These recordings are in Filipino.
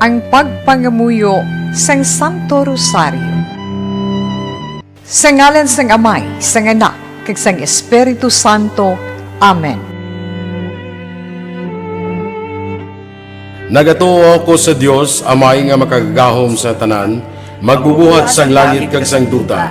ang pagpangamuyo sang Santo Rosario. Sa ngalan sang Amay, sang Anak, kag sang Espiritu Santo. Amen. Nagatuo ako sa Dios, Amay nga makagagahom sa tanan, magbubuhat sang langit kag sang duta.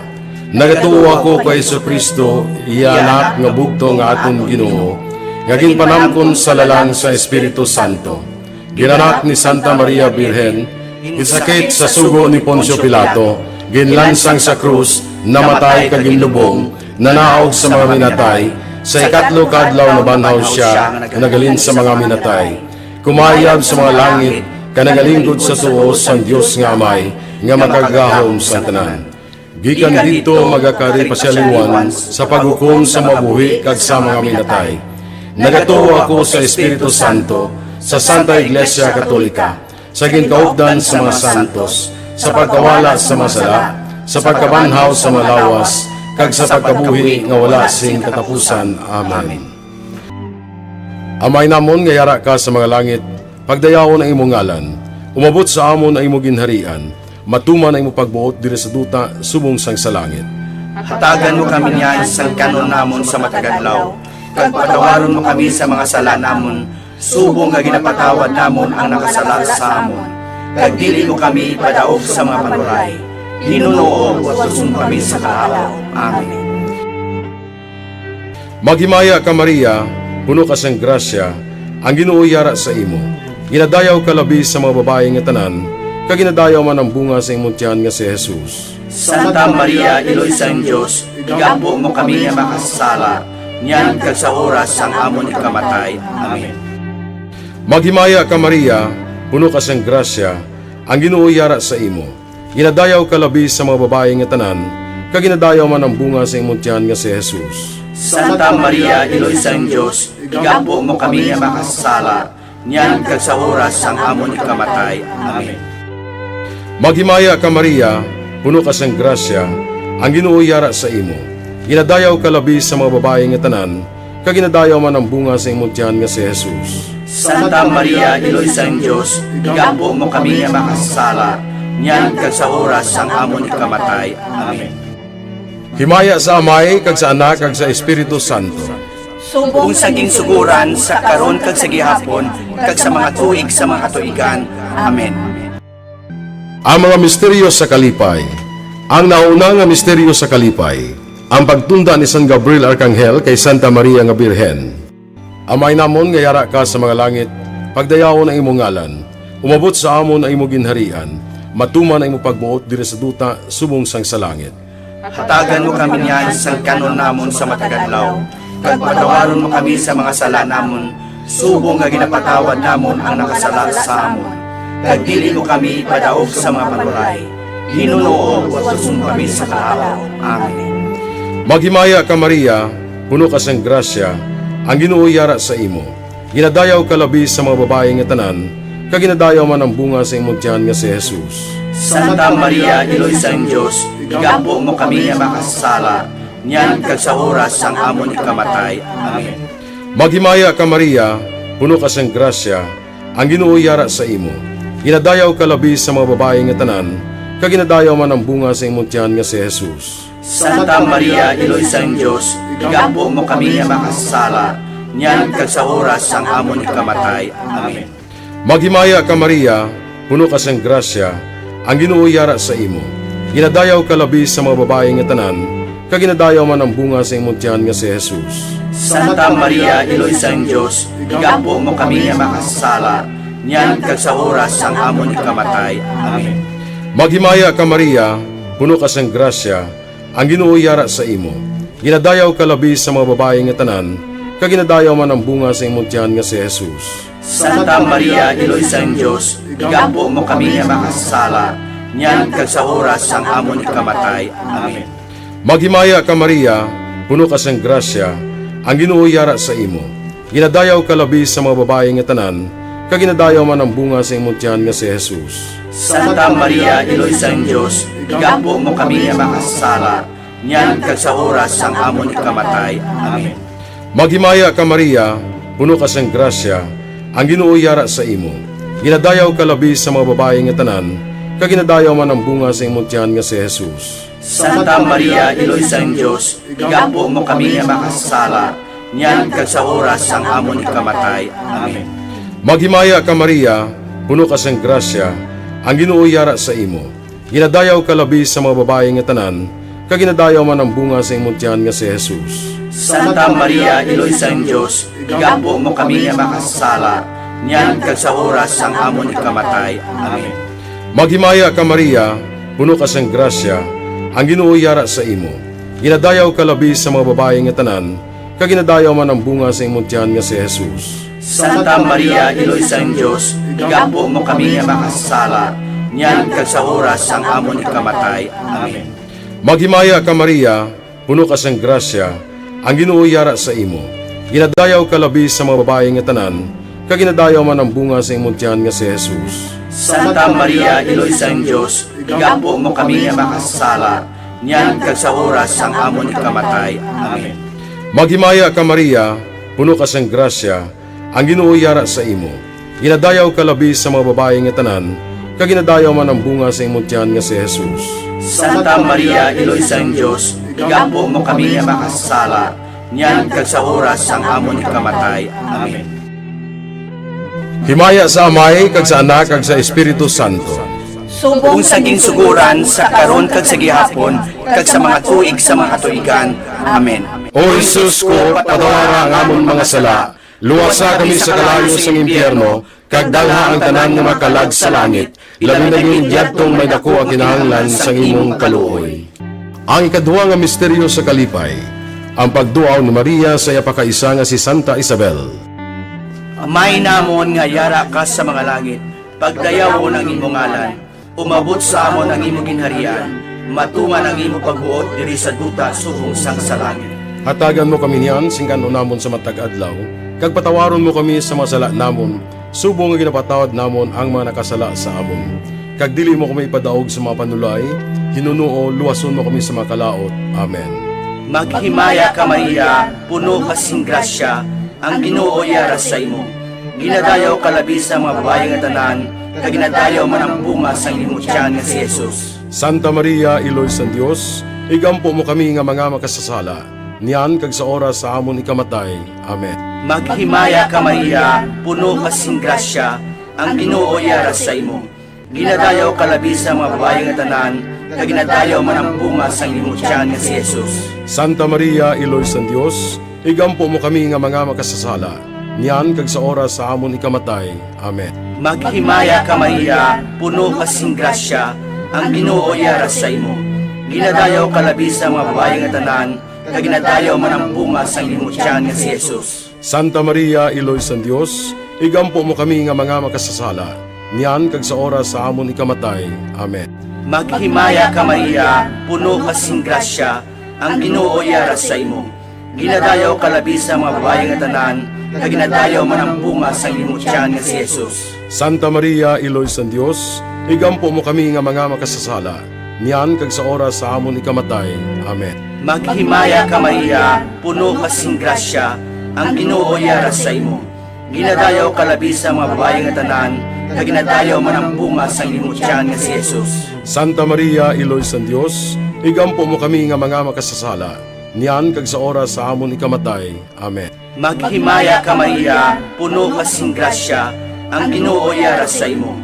Nagatuo ako kay Jesucristo, iya anak nga bugto nga aton Ginoo, nga ginpanamkon sa lalang sa Espiritu Santo. Ginanak ni Santa Maria Birhen, gisakit sa sugo ni Poncio Pilato, ginlansang sa krus, namatay kag ginlubong, nanaog sa mga minatay, sa ikatlo kadlaw na banhaw siya, nagalin sa mga minatay. Kumayab sa mga langit, kanagalingkod sa tuos sang Dios nga Amay, nga makagahom sa tanan. Gikan dito magakari pasyaliwan sa paghukom sa mabuhi kag sa mga minatay. Nagatuo ako sa Espiritu Santo, sa Santa Iglesia Katolika, sa ginkaugdan sa mga santos, sa pagkawala sa masala, sa pagkabanhaw sa malawas, kag sa pagkabuhi nga wala sing katapusan. Amen. Amay namon nga yara ka sa mga langit, pagdayawon ang imong ngalan, umabot sa amon ang imong ginharian, matuman ang imong pagbuot diri sa duta subong sang sa langit. Hatagan mo kami niyan sang kanon namon sa matagadlaw, kag patawaron mo kami sa mga sala namon, subong nga ginapatawad namon ang nakasala sa amon. Kag dili mo kami ipadaog sa mga panuray, hinunoog at tusong kami sa kaalaw. Amen. Maghimaya ka Maria, puno ka sang grasya, ang Ginoo yara sa imo. Ginadayaw ka labi sa mga babae nga tanan, kag ginadayaw man ang bunga sa imong tiyan nga si Jesus. Santa Maria, Iloy sang Diyos, igampo mo kami nga makasala, niyan kag sa oras sang amon ikamatay. Amen. Maghimaya ka Maria, puno ka sang grasya, ang Ginoo yara sa imo. Ginadayaw ka labi sa mga babae nga tanan, kag ginadayaw man ang bunga sa imong tiyan nga si Jesus. Santa Maria, Iloy sang Diyos, igampo mo kami nga makasala, niyan kag sa oras sang amon ikamatay. Amen. Maghimaya ka Maria, puno ka sang grasya, ang Ginoo yara sa imo. Ginadayaw ka labi sa mga babae nga tanan, kag ginadayaw man ang bunga sa imong tiyan nga si Jesus. Santa Maria, Iloy sang Diyos, igampo mo kami nga makasala, niyan kag sa oras sang amon ikamatay. Amen. Himaya sa Amay, kag sa Anak, kag sa Espiritu Santo. Kung saging suguran sa karon kag sa gihapon, kag sa mga tuig sa mga katuigan. Amen. Ang mga misteryo sa kalipay. Ang nauna nga misteryo sa kalipay, ang pagtunda ni San Gabriel Arkanghel kay Santa Maria nga Birhen. Amay namon nga yara ka sa mga langit, pagdayawon ang imong ngalan, umabot sa amon ang imong ginharian, matuman ang imong pagbuot diri sa duta subong sang sa langit. Hatagan mo kami niyan sang kanon namon sa matagadlaw, kag patawaron mo kami sa mga sala namon, subong nga ginapatawad namon ang nakasala sa amon. Kag dili mo kami ipadaog sa mga panuray, hinunoog at tusong kami sa kaalaw. Amen. Maghimaya ka Maria, puno ka sang grasya, ang Ginoo yara sa imo. Ginadayaw ka labi sa mga babae nga tanan, kag ginadayaw man ang bunga sa imong tiyan nga si Jesus. Santa Maria, Iloy sang Diyos, igampo mo kami nga makasala, niyan kag sa oras sang amon ikamatay. Amen. Maghimaya ka Maria, puno ka sang grasya, ang Ginoo yara sa imo. Ginadayaw ka labi sa mga babae nga tanan, kag ginadayaw man ang bunga sa imong tiyan nga si Jesus. Santa Maria, Iloy sang Diyos, igampo mo kami nga makasala, niyan kag sa oras sang amon ikamatay. Amen. Maghimaya ka Maria, puno ka sang grasya, ang Ginoo yara sa imo. Ginadayaw ka labi sa mga babae nga tanan, kag ginadayaw man ang bunga sa imong tiyan nga si Jesus. Santa Maria, Iloy sang Diyos, igampo mo kami nga makasala, niyan kag sa oras sang amon ikamatay. Amen. Maghimaya ka Maria, puno ka sang grasya, ang Ginoo yara sa imo. Ginadayaw ka labi sa mga babae nga tanan, kag ginadayaw man ang bunga sa imong tiyan nga si Jesus. Santa Maria, Iloy sang Diyos, igampo mo kami nga makasala, niyan kag sa oras sang amon ikamatay. Amen. Maghimaya ka Maria, puno ka sang grasya, ang Ginoo yara sa imo. Ginadayaw ka labi sa mga babae nga tanan, kag ginadayaw man ang bunga sa imong tiyan nga si Jesus. Santa Maria, Iloy sang Diyos, igampo mo kami nga makasala, niyan kag sa oras sang amon ikamatay. Amen. Maghimaya ka Maria, puno ka sang grasya, ang Ginoo yara sa imo. Ginadayaw ka labi sa mga babae nga tanan, kag ginadayaw man ang bunga sa imong tiyan nga si Jesus. Santa Maria, Iloy sa Diyos, igampo mo kami nga makasala, niyan kag sa oras ang amon ikamatay. Amen. Maghimaya ka Maria, puno ka sang grasya, ang Ginoo yara sa imo. Ginadayaw ka labi sa mga babae nga tanan, kag ginadayaw man ang bunga sa imong tiyan nga si Jesus. Santa Maria, Iloy sa Diyos, igampo mo kami nga makasala, niyan kag sa oras ang amon ikamatay. Amen. Maghimaya ka Maria, puno ka sang grasya, ang Ginoo yara sa imo. Ginadayaw ka labi sa mga babae nga tanan, kag ginadayaw man ang bunga sa imong tiyan nga si Jesus. Santa Maria, Iloy sa Diyos, igampo mo kami nga makasala, niyan kag sa oras ang amon ikamatay. Amen. Maghimaya ka Maria, puno ka sang grasya, ang Ginoo yara sa imo. Ginadayaw ka labi sa mga babae nga tanan, kag ginadayaw man ang bunga sa imong tiyan nga si Jesus. Santa Maria, Iloy sa Diyos, igampo mo kami nga makasala, niyan kag sa oras ang amon ikamatay. Amen. Maghimaya ka Maria, puno ka sang grasya, ang Ginoo yara sa imo. Ginadayaw ka labi sa mga babae nga tanan, kag ginadayaw man ang bunga sa imong tiyan nga si Jesus. Santa Maria, Iloy sa Diyos, igampo mo kami nga makasala, niyan kag sa oras ang amon ikamatay. Amen. Himaya sa Amay, kag sa Anak, kag sa Espiritu Santo. Kung saging suguran sa karon kag sa gihapon kag sa mga tuig sa mga katuigan. Amen. O Jesus ko, patawara ang amon mga sala, luwasa kami sa kalayo sa impyerno, kag dalha ang tanan nga makalag sa langit, labi na yung diyadtong may dako ang kinahanglan sa imong kaluoy. Ang ikaduha nga misteryo sa kalipay, ang pagduaw ni Maria sa iyapakaisa nga si Santa Isabel. Amay namon nga yara ka sa mga langit, pagdayaw mo ng imong ngalan, umabot sa amon ang imong ginharian, matuman ang imong pagbuot diri sa duta subong sang sa langit. Hatagan mo kami niyan, singkan namon sa matag adlaw, kag patawaron mo kami sa mga sala namon, subong nga ginapatawad namon ang mga nakasala sa amon. Kag dili mo kami ipadaog sa mga panulay, hinunuo, luwason mo kami sa mga kalaot. Amen. Maghimaya ka Maria, puno ka sing grasya, ang Ginoo yara sa imo. Ginadayaw ka labi sa mga babae nga tanan, kag ginadayaw man ang bunga sa imong tiyan nga si Jesus. Santa Maria, Iloy sa Dios, igampo mo kami nga mga makasasala, niyan kag sa oras sa amon ikamatay. Amen. Maghimaya ka Maria, puno ka sing grasya, ang Ginoo yara sa imo. Ginadayaw ka labi sa mga babae nga tanan, kag ginadayaw man ang bunga sa imong tiyan nga si Jesus. Santa Maria, Iloy sa Dios, igampo mo kami nga mga makasasala, niyan kag sa oras sa amon ikamatay. Amen. Maghimaya ka Maria, puno ka sing grasya, ang Ginoo yara sa imo. Ginadayaw ka labi sa mga babae nga tanan, kag ginadayaw man ang bunga sa imong tiyan nga si Jesus. Santa Maria, Iloy sa Dios, igampo mo kami nga mga makasasala, niyan kag sa oras sa amon ikamatay. Amen. Maghimaya ka Maria, puno ka sing grasya, ang Ginoo yara sa imo. Ginadayaw ka labi sa mga babae nga tanan, kag ginadayaw man ang bunga sa imong tiyan nga si Jesus. Santa Maria, Iloy sa Dios, igampo mo kami nga mga makasasala, niyan kag sa oras sa amon ikamatay. Amen. Maghimaya ka Maria, puno ka sing grasya, ang Ginoo yara sa imo. Ginadayaw ka labi sa mga babae nga tanan, kag ginadayaw man ang bunga sa imong tiyan nga si Jesus. Santa Maria, Iloy sa Dios, igampo mo kami nga mga makasasala, niyan kag sa oras sa amon ikamatay. Amen. Maghimaya ka Maria, puno ka sing grasya, ang Ginoo yara sa imo.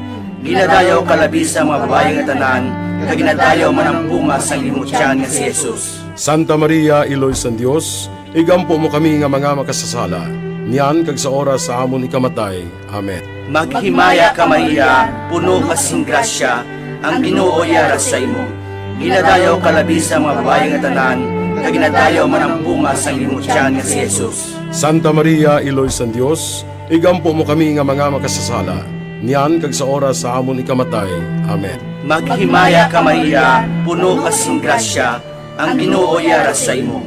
Ginadayaw ka labi sa mga babae nga tanan, kag ginadayaw man ang bunga sa imong tiyan nga si Jesus. Santa Maria, Iloy sa Dios, igampo mo kami nga mga makasasala, niyan kag sa oras sa amon ikamatay. Amen. Maghimaya ka Maria, puno ka sing grasya, ang Ginoo yara sa imo. Ginadayaw ka labi sa mga babae nga tanan, kag ginadayaw man ang bunga sa imong tiyan nga si Jesus. Santa Maria, Iloy sa Dios, igampo mo kami nga mga makasasala, niyan kag sa oras sa amon ikamatay. Amen. Maghimaya ka Maria, puno ka sing grasya, ang Ginoo yara sa imo.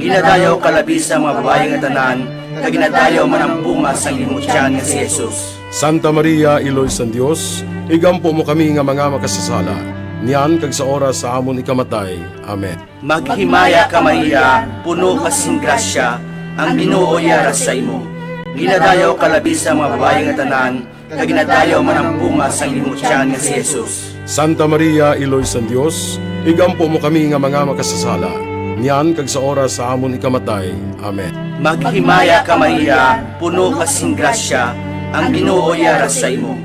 Ginadayaw ka labi sa mga babae nga tanan, kag ginadayaw man ang bunga sa imong tiyan nga si Jesus. Santa Maria, Iloy sa Dios, igampo mo kami nga mga makasasala, niyan kag sa oras sa amon ikamatay. Amen. Maghimaya ka Maria, puno ka sing grasya, ang Ginoo yara sa imo. Ginadayaw kalabi sa mga babae nga tanan, kag ginadayaw man ang bunga sa imong tiyan nga si Jesus. Santa Maria, Iloy sa Dios, igampo mo kami nga mga makasasala, niyan kag sa oras sa amon ikamatay. Amen. Maghimaya ka Maria, puno ka sing grasya, ang Ginoo yara sa imo.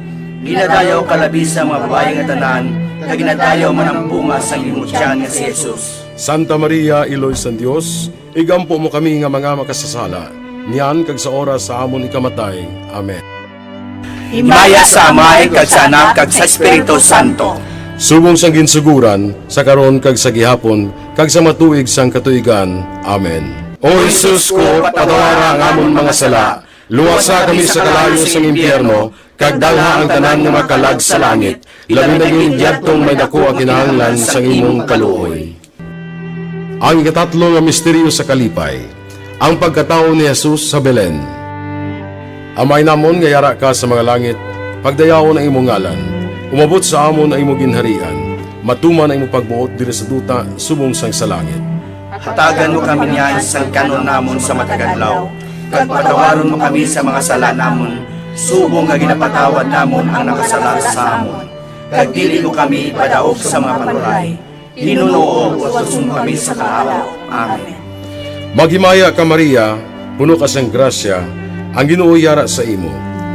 Ginadayaw kalabi sa mga babae nga tanan, kag ginadayaw man ang bunga sa imong tiyan nga si Jesus. Santa Maria, Iloy sa Dios, igampo mo kami nga mga makasasala, niyan kag sa oras sa amon ikamatay. Amen. Himaya sa Amay kag sa Anak kag sa Espiritu Santo. Subong sang ginsuguran, sa karon kag sa gihapon, kag sa matuig sang katuigan. Amen. O Jesus ko, patawara ang amon mga sala, luwasa kami sa kalayo sang impyerno, kag dalha ang tanan nga makalag sa langit, labi na yung diyadtong may dako ang kinahanglan sang imong kaluoy. Ang ikatatlo nga misteryo sa kalipay, ang pagkatao ni Jesus sa Belen. Amay namon nga yara ka sa mga langit, pagdayawon ang imong ngalan, umabot sa amon ang imong ginharian, matuman ang imong pagbuot diri sa duta subong sang sa langit. Hatagan mo kami niyan sa kanon namon sa matagadlaw, kag patawaron mo kami sa mga sala namon, subong nga ginapatawad namon ang nakasala sa amon. Kag dili mo kami padaog sa mga panuray, hinunuo o susum kami sa kaalaw. Amen. Maghimaya ka Maria, puno ka sang grasya, ang Ginoo yara sa imo.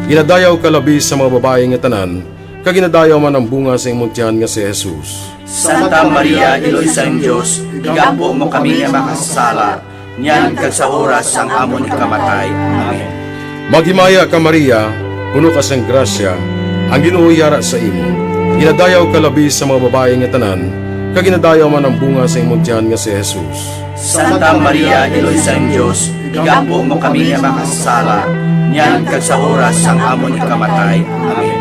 Ginadayaw ka labi sa mga babae nga tanan, kag ginadayaw man ang bunga sa imong tiyan nga si Jesus. Santa Maria, Iloy sa Diyos, igampo mo kami nga makasala, niyan kag sa oras sang amon ikamatay. Amen. Maghimaya ka Maria, puno ka sang grasya, ang Ginoo yara sa imo. Ginadayaw ka labi sa mga babae nga tanan, kag ginadayaw man ang bunga sa imong tiyan nga si Jesus. Santa Maria, Iloy sa Diyos, igampo mo kami nga makasala, niyan kag sa oras sang amon ikamatay. Amen.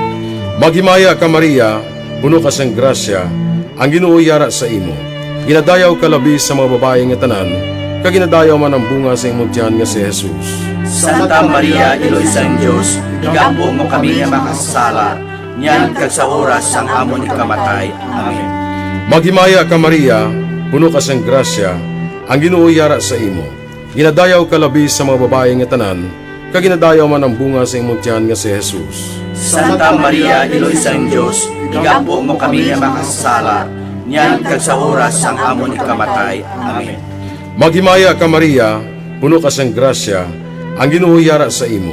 Maghimaya ka Maria, puno ka sang grasya, ang Ginoo yara sa imo. Ginadayaw ka labi sa mga babae nga tanan, kag ginadayaw man ang bunga sa imong tiyan nga si Jesus. Santa Maria, Iloy sa Diyos, igampo mo kami nga makasala, niyan kag sa oras sang amon ikamatay. Amen. Maghimaya ka Maria, puno ka sang grasya, ang Ginoo yara sa imo. Ginadayaw ka labi sa mga babae nga tanan, kag ginadayaw man ang bunga sa imong tiyan nga si Jesus. Santa Maria, Iloy sa Diyos, igampo mo kami nga makasala, niyan kag sa oras sang amon ikamatay. Amen. Maghimaya ka Maria, puno ka sang grasya, ang Ginoo yara sa imo.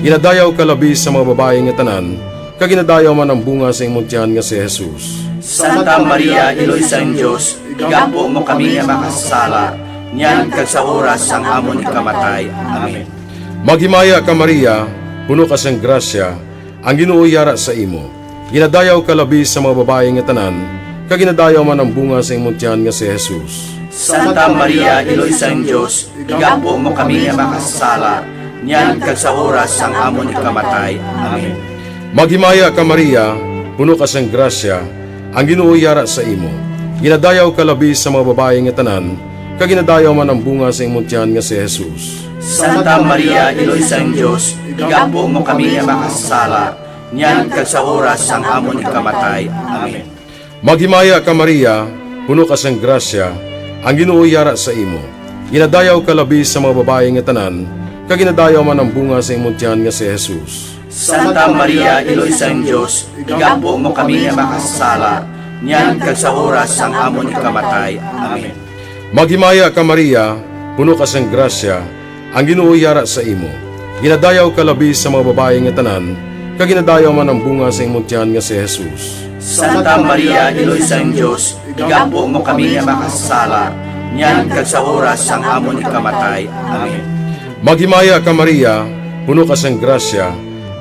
Ginadayaw ka labi sa mga babae nga tanan, kag ginadayaw man ang bunga sa imong tiyan nga si Jesus. Santa Maria, Iloy sa Diyos, igampo mo kami nga makasala, niyan kag sa oras sang amon ikamatay. Amen. Maghimaya ka Maria, puno ka sang grasya, ang Ginoo yara sa imo. Ginadayaw ka labi sa mga babae nga tanan, kag ginadayaw man ang bunga sa imong tiyan nga si Jesus. Santa Maria, Iloy sa Diyos, igampo mo kami nga makasala, niyan kag sa oras sang amon ikamatay. Amen. Maghimaya ka Maria, puno ka sang grasya, ang Ginoo yara sa imo. Ginadayaw ka labi sa mga babae nga tanan, kag ginadayaw man ang bunga sa imong tiyan nga si Jesus. Santa Maria, Iloy sa Diyos, igampo mo kami nga makasala, niyan kag sa oras sang amon ikamatay. Amen. Maghimaya ka Maria, puno ka sang grasya, ang Ginoo yara sa imo. Ginadayaw ka labi sa mga babae nga tanan, kag ginadayaw man ang bunga sa imong tiyan nga si Jesus. Santa Maria, Iloy sa Diyos, igampo mo kami nga makasala, niyan kag sa oras sang amon ikamatay. Amen. Maghimaya ka Maria, puno ka sang grasya, ang Ginoo yara sa imo. Ginadayaw ka labi sa mga babae nga tanan, kag ginadayaw man ang bunga sa imong tiyan nga si Jesus. Santa Maria, Iloy sa Diyos, igampo mo kami nga makasala, niyan kag sa oras sang amon ikamatay. Amen. Maghimaya ka Maria, puno ka sang grasya,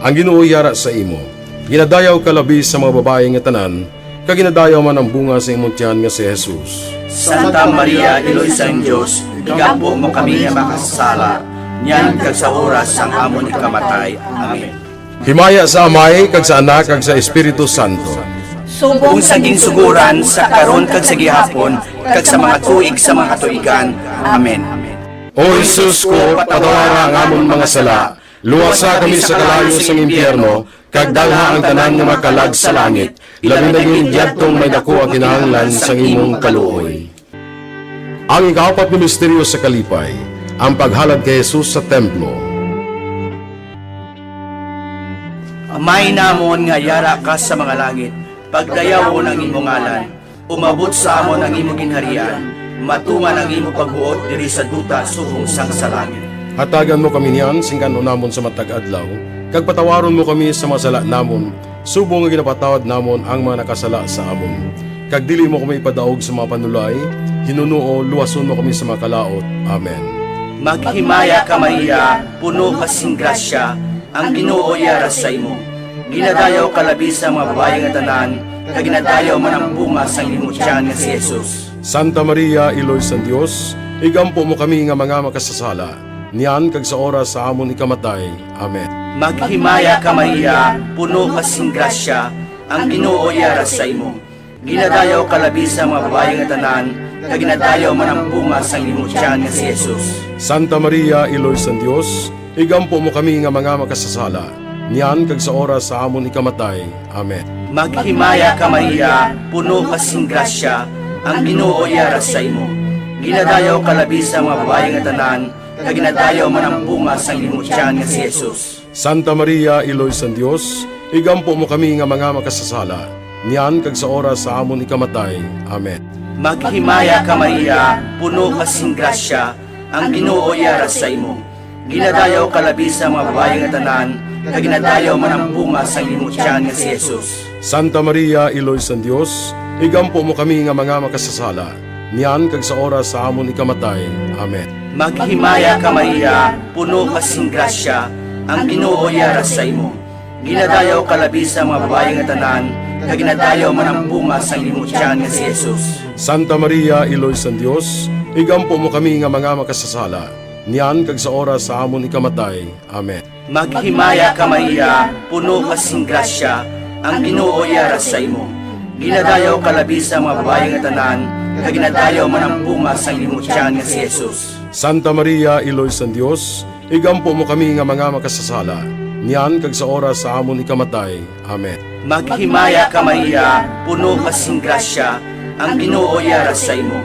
ang Ginoo yara sa imo. Ginadayaw ka labi sa mga babae nga tanan, kag ginadayaw man ang bunga sa imong tiyan nga si Jesus. Santa Maria, Iloy sa Diyos, igampo mo kami nga makasala, niyan kag sa oras sang amon ikamatay. Amen. Himaya sa Amay, kag sa Anak, kag sa Espiritu Santo. Kung sa ginsuguran, sa karon kag sa gihapon, kag sa mga tuig sa mga katuigan. Amen. O Jesus ko, patawara ang amon mga sala, luwasa kami sa kalayo sang impyerno, kag dalha ang tanan nga makalag sa langit, labi na yung diyadtong may dako ang kinahanglan sang imong kaluoy. Ang ikapat na misteryo sa kalipay, ang paghalad kay Jesus sa templo. Amay namon nga yara ka sa mga langit, pagdayaw ko ng imong ngalan, umabot sa amon ang imong ginharian, matuman ang imong pagbuot diri sa duta subong sang sa langit. Hatagan mo kami niyan, singkano namon sa matag adlaw, kag patawaron mo kami sa masala namon, subong nga ginapatawad namon ang mga nakasala sa amon. Kag dili mo kami ipadaog sa mga panulay, hinuno luwason mo kami sa mga kalaot. Amen. Maghimaya ka Maria, puno ka sing grasya, ang Ginoo yara sa imo. Ginadayaw ka labi sa mga babae nga tanan, kag ginadayaw man ang bunga sa imong tiyan nga si Jesus. Santa Maria, Iloy sa Dios, igampo mo kami nga mga makasasala, niyan kag sa oras sa amon ikamatay. Amen. Maghimaya ka Maria, puno ka sing grasya, ang Ginoo yara sa imo. Ginadayaw ka labi sa mga babae nga tanan, kag ginadayaw man ang bunga sa imong tiyan nga si Jesus. Santa Maria, Iloy sa Dios, igampo mo kami nga mga makasasala, niyan kag sa oras sa amon ikamatay. Amen. Maghimaya ka Maria, puno ka sing grasya, ang Ginoo yara sa imo. Ginadayaw ka labi sa mga babae nga tanan, kag ginadayaw man ang bunga sa imong tiyan nga si Jesus. Santa Maria, Iloy sa Dios, igampo mo kami nga mga makasasala, niyan kag sa oras sa amon ikamatay. Amen. Maghimaya ka Maria, puno ka sing grasya, ang Ginoo yara sa imo. Ginadayaw ka labi sa mga babae nga tanan, kag ginadayaw man ang bunga sa imong tiyan nga si Jesus. Santa Maria, Iloy sa Dios, igampo mo kami nga mga makasasala, niyan kag sa oras sa amon ikamatay. Amen. Maghimaya ka Maria, puno ka sing grasya, ang Ginoo yara sa imo. Ginadayaw ka labi sa mga babae nga tanan, kag ginadayaw man ang bunga sa imong tiyan nga si Jesus. Santa Maria, Iloy sa Dios, igampo mo kami nga mga makasasala, niyan kag sa oras sa amon ikamatay. Amen. Maghimaya ka Maria, puno ka sing grasya, ang Ginoo yara sa imo. Ginadayaw ka labi sa mga babae nga tanan, kag ginadayaw man ang bunga sa imong tiyan nga si Jesus. Santa Maria, Iloy sa Dios, igampo mo kami nga mga makasasala, niyan kag sa oras sa amon ikamatay. Amen. Maghimaya ka Maria, puno ka sing grasya, ang Ginoo yara sa imo.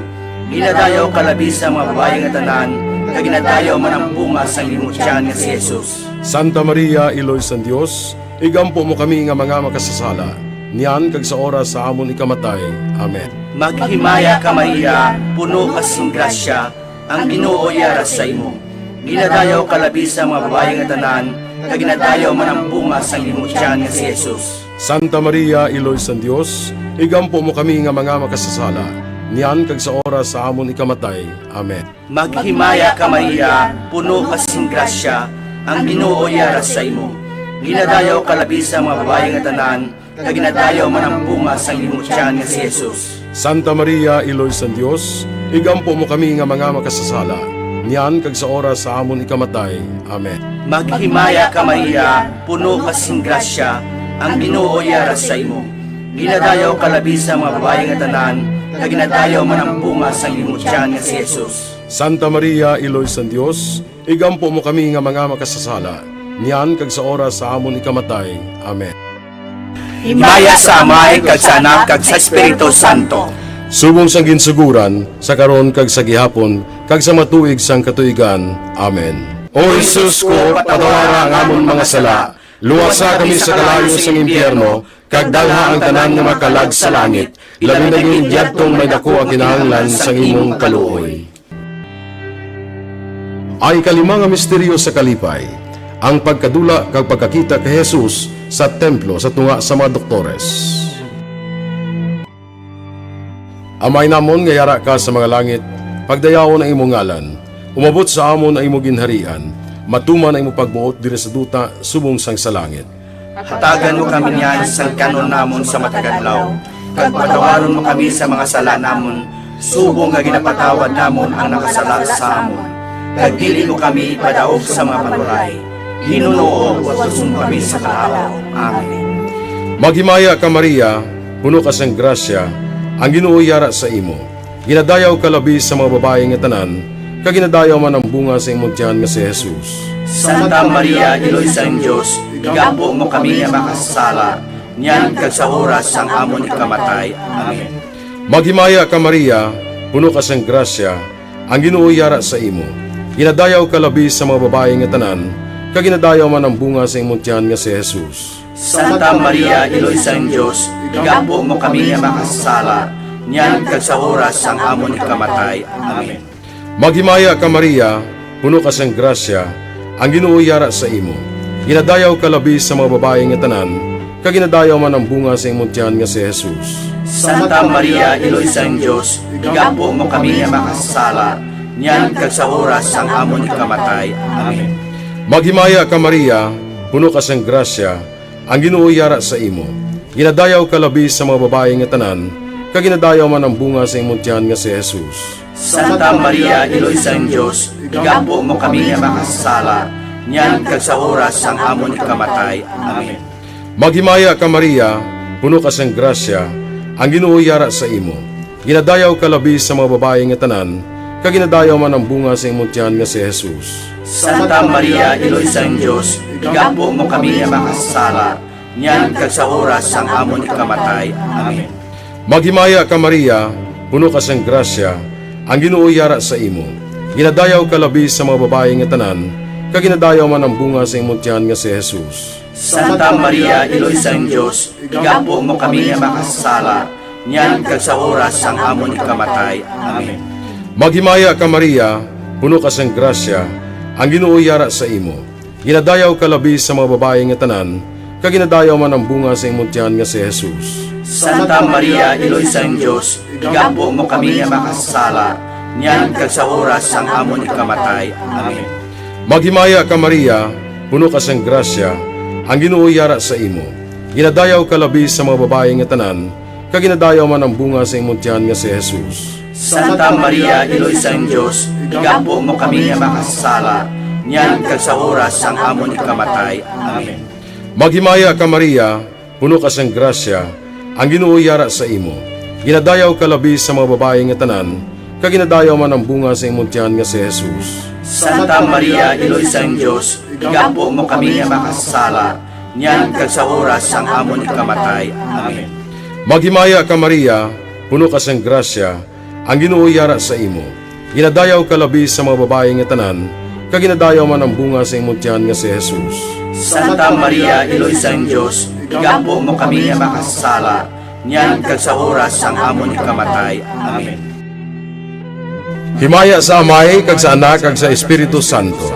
Ginadayaw ka labi sa mga babae nga tanan, kag ginadayaw man ang bunga sa imong tiyan nga si Jesus. Santa Maria, Iloy sa Dios, igampo mo kami nga mga makasasala, niyan kag sa oras sa amon ikamatay. Amen. Maghimaya ka Maria, puno ka sing grasya, ang Ginoo yara sa imo. Ginadayaw ka labi sa mga babae nga tanan, kag ginadayaw man ang bunga sa imong tiyan nga si Jesus. Santa Maria, Iloy sa Dios, igampo mo kami nga mga makasasala, niyan kag sa oras sa amon ikamatay. Amen. Maghimaya ka Maria, puno ka sing grasya, ang Ginoo yara sa imo. Ginadayaw ka labi sa mga babae nga tanan, kag ginadayaw man ang bunga sa imong tiyan nga si Jesus. Santa Maria, Iloy sa Dios, igampo mo kami nga mga makasasala, niyan kag sa oras sa amon ikamatay. Amen. Maghimaya ka Maria, puno ka sing grasya, ang Ginoo yara sa imo. Ginadayaw ka labi sa mga babae nga tanan, kag ginadayaw man ang bunga sa imong tiyan nga si Jesus. Santa Maria, Iloy sa Dios, igampo mo kami nga mga makasasala, niyan kag sa oras sa amon ikamatay. Amen. Himaya sa Amay, kag sa Anak, kag sa Espiritu Santo. Subong sang ginsuguran, sa karon kag sa gihapon, kag sa matuig sang katuigan. Amen. O Jesus ko, patawara ang amon mga sala, luwasa kami sa kalayo sang impyerno, kag dalha ang tanan nga makalag sa langit, labi na yung idyadtong may dako ang kinahanglan sang imong kaluoy. Ay kalima nga misteryo sa kalipay, ang pagkadula kag pagkakita kay Jesus sa templo sa tunga sa mga doktores. Amay namon nga yara ka sa mga langit, pagdayawon ang imong ngalan, umabot sa amon ang imong ginharian, matuman ang imong pagbuot diri sa duta subong sang sa langit. Hatagan mo kami niyan sa kanon namon sa matagadlaw, kag patawaron mo kami sa mga sala namon, subong nga ginapatawad namon ang nakasala sa amon. Kag dili mo kami ipadaog sa mga panulay, hinuno watuson kami sa kalaw. Amen. Maghimaya ka Maria, puno ka sang grasya, ang Ginoo yara sa imo. Ginadayaw ka labi sa mga babae nga tanan, kag ginadayaw man ang bunga sa imong tiyan nga si Jesus. Santa Maria, Iloy sa Diyos, igampo mo kami nga makasala, niyan kag sa oras sang amon ikamatay. Amen. Maghimaya ka Maria, puno ka sang grasya, ang Ginoo yara sa imo. Ginadayaw ka labi sa mga babae nga tanan, kaginadayaw man ang bunga sa imong tiyan nga si Jesus. Santa Maria, Iloy sang Diyos, igampo mo kami nga makasala, niyan kag sa oras sang amon ikamatay. Amen. Maghimaya ka Maria, puno ka sang grasya, ang Ginoo yara sa imo. Ginadayaw ka labis sa mga babae nga tanan, kaginadayaw man ang bunga sa imong tiyan nga si Jesus. Santa Maria, Iloy sang Diyos, igampo mo kami nga makasala, niyan kag sa oras sang amon ikamatay. Amen. Maghimaya ka Maria, puno ka sang grasya, ang Ginoo yara sa imo. Ginadayaw ka labis sa mga babae nga tanan, kaginadayaw man ang bunga sa imong tiyan nga si Jesus. Santa Maria, Iloy sang Diyos, igampo mo kami nga makasala, niyan kag sa oras sang amon ikamatay. Amen. Maghimaya ka Maria, puno ka sang grasya, ang Ginoo yara sa imo. Ginadayaw ka labis sa mga babae nga tanan, kaginadayaw man ang bunga sa imong tiyan nga si Jesus. Santa Maria, Iloy sang Diyos, igampo mo kami nga makasala, niyan kag sa oras sang amon ikamatay. Amen. Maghimaya ka Maria, puno ka sang grasya, ang Ginoo yara sa imo. Ginadayaw ka labis sa mga babae nga tanan, kaginadayaw man ang bunga sa imong tiyan nga si Jesus. Santa Maria, Iloy sang Diyos, igampo mo kami nga makasala, niyan kag sa oras sang amon ikamatay. Amen. Maghimaya ka Maria, puno ka sang grasya, ang Ginoo yara sa imo. Ginadayaw ka labis sa mga babae nga tanan, kaginadayaw man ang bunga sa imong tiyan nga si Jesus. Santa Maria, Iloy sang Diyos, igampo mo kami nga makasala, niyan kag sa oras sang amon ikamatay. Amen. Maghimaya ka Maria, puno ka sang grasya, ang Ginoo yara sa imo. Ginadayaw ka labis sa mga babae nga tanan, kaginadayaw man ang bunga sa imong tiyan nga si Jesus. Santa Maria, Iloy sang Diyos, igampo mo kami nga makasala, niyan kag sa oras sang amon ikamatay. Amen. Maghimaya ka Maria, puno ka sang grasya, ang Ginoo yara sa imo. Ginadayaw ka labis sa mga babae nga tanan, kaginadayaw man ang bunga sa imong tiyan nga si Jesus. Santa Maria, Iloy sang Diyos, igampo mo kami nga makasala, niyan kag sa oras sang amon ikamatay. Amen. Maghimaya ka Maria, puno ka sang grasya, ang Ginoo yara sa imo. Ginadayaw ka labis sa mga babae nga tanan, kaginadayaw man ang bunga sa imong tiyan nga si Jesus. Santa Maria, Iloy sang Diyos, igampo mo kami nga makasala, niyan kag sa oras sang amon ikamatay. Amen. Himaya sa Amay, kag sa Anak, kag sa Espiritu Santo.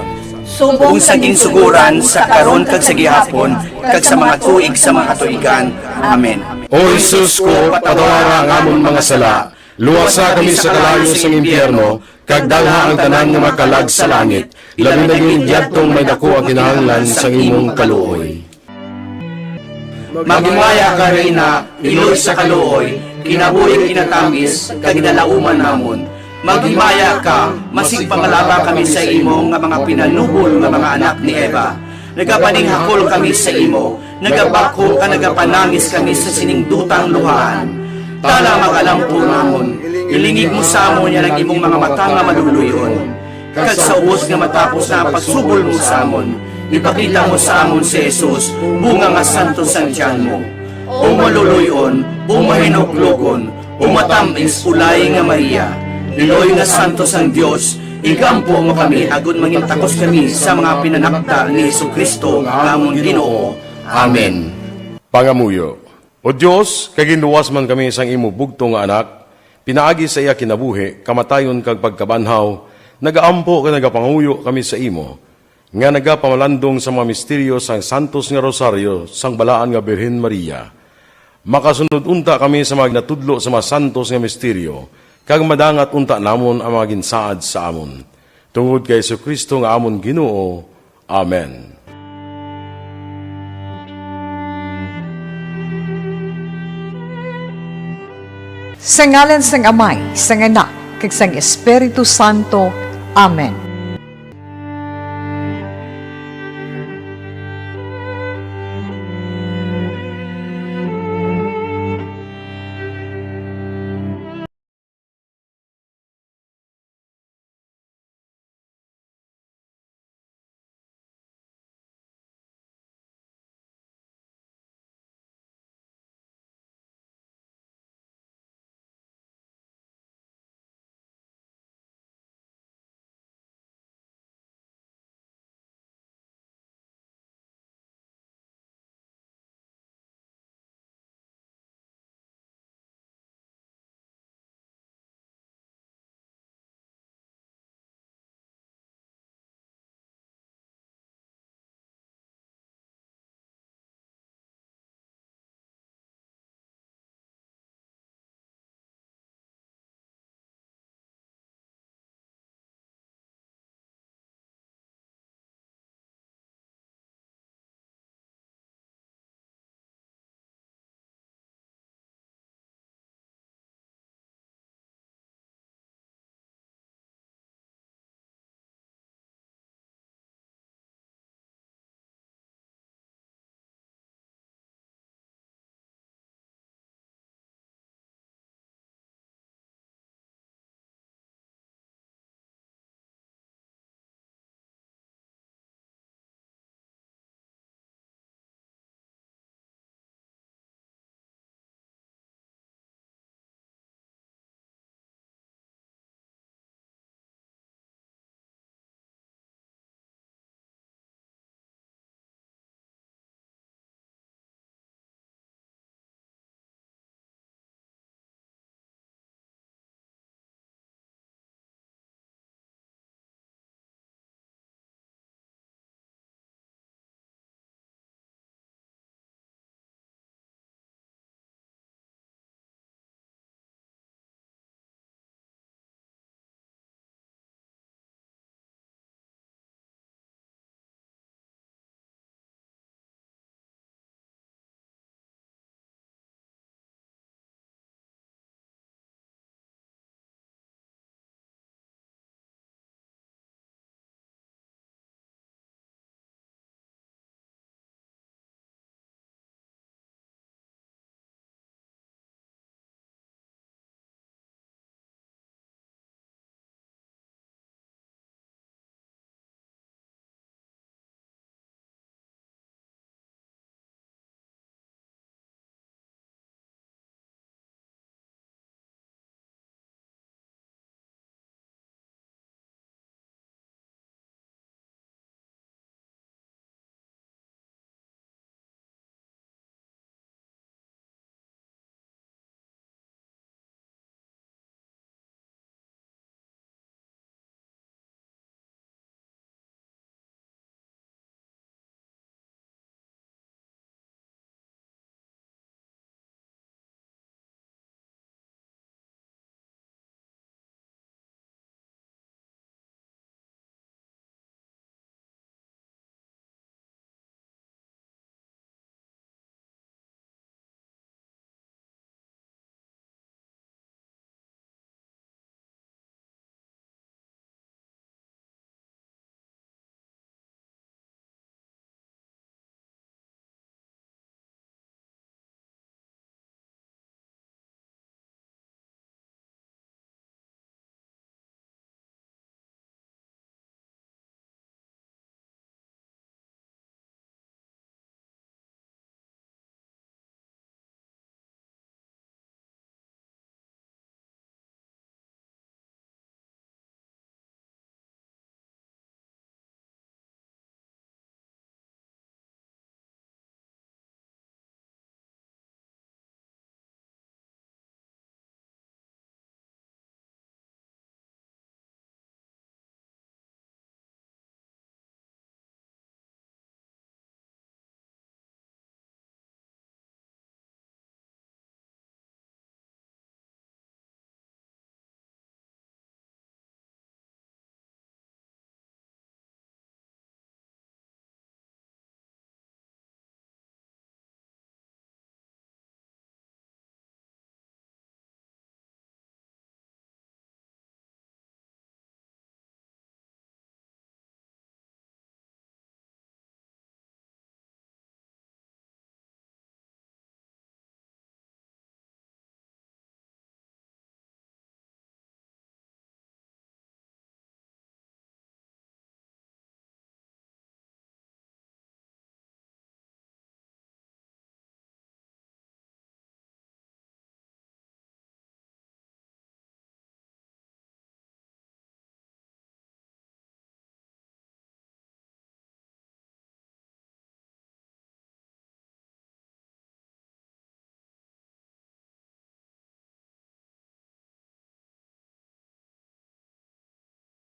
Kung saging suguran sa karon kag sa gihapon, kag sa mga tuig sa mga tuigan. Amen. O Jesus ko, patawara ang amon mga sala, luwasa kami sa kalayo sa impyerno, kag dalha ang tanan nga makalag sa langit, labi na yung diyadtong may dako ang kinahanglan sa imong kaluoy. Maghimaya ka Reyna, Iloy sa kaluoy, kinabuhi kinatamis, kag ginalauman namon. Maghimaya ka, masig pangalaba kami sa imo nga mga pinanubol nga mga anak ni Eva. Nagapaninghakol kami sa imo, nagabako ka nagapanangis kami sa siningdutang luhaan. Tala magalampo namon, ilingig mo sa amon yan ang imong mga mata nga maluluyon. Kag sa ubos nga matapos na pagsubol mo sa amon, ipakita mo sa amon si Jesus, bunga nga santo sang tiyan mo. O maluluyon, o mahinuklogon, o matamis ulay nga Maria, Iloy nga santo sang Dios, igampo mo kami agon mangintakos kami sa mga pinanakda ni Jesucristo nga amon Ginoo. Amen. Pangamuyo. O Diyos, kay ginuwas man kami sang imo bugto nga anak, pinaagi sa iya kinabuhi, kamatayon kag pagkabanhaw, nagaampo ka nagapanguyo kami sa imo, nga nagapamalandong sa mga misteryo sang santos nga rosaryo, sang balaan nga Birhen Maria. Makasunod unta kami sa mga natudlo sa mga santos nga misteryo, kag madangat unta namon ang mga ginsaad sa amon. Tungod kay Jesucristo nga amon Ginoo. Amen. Sa ngalan sang Amay, sang Anak, kag sang Espiritu Santo. Amen.